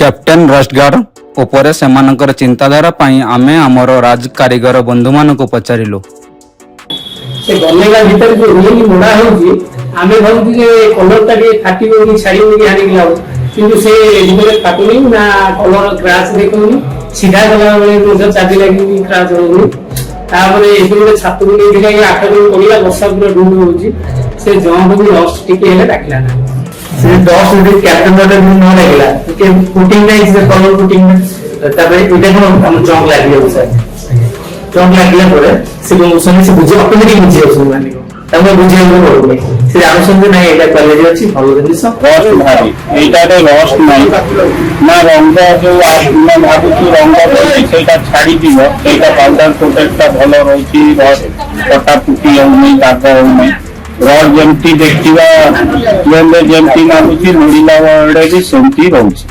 Captain रस्टगार्ड उपरे सेमानकर चिंताधारा पाई आमे आमर राज कारीगर बंधु मानक पचारिलु से गलेगा भीतर जो रोली मोड़ा होउची आमे भाबु जे कलर ता के फाटिबो कि छाड़िबो कि हानि लाउ किंतु से लिबरे फाटुनी ना कलर ग्रास देखुनी सीधा गला बेले मुझे चाबी लागि क्रास होउनी तापरे एबे छातु नै दिला कि 8 दिन कोलिला वर्षा पूरा डूब होउची से जॉब भी लॉस्ट टिके हेले डाकला ना से 10 मिनिट कैप्टन वाला भी न लागला कि पुटिंग नै से कलर पुटिंग तापरे इटा कोन हम जॉब लागि जाउ सर जॉब लागला परे से मोशन से बुझे ऑटोमेटिक बुझे आउछ माने तमे बुझे न पड़ो से आउसन नै एटा क्वालिटी अछि भलो जिनिस रस भारी एटारे रस नै ना रंग जो ना भाबु कि रंग सेटा छाड़ी दिबो एटा पाउडर प्रोटेक्टटा भलो रहछि रस कटा पुटी होउनी दाग होउनी रड जेमती देखिबा जेमती नामुछि लुड़ीला बडे भी सेमती रहछि।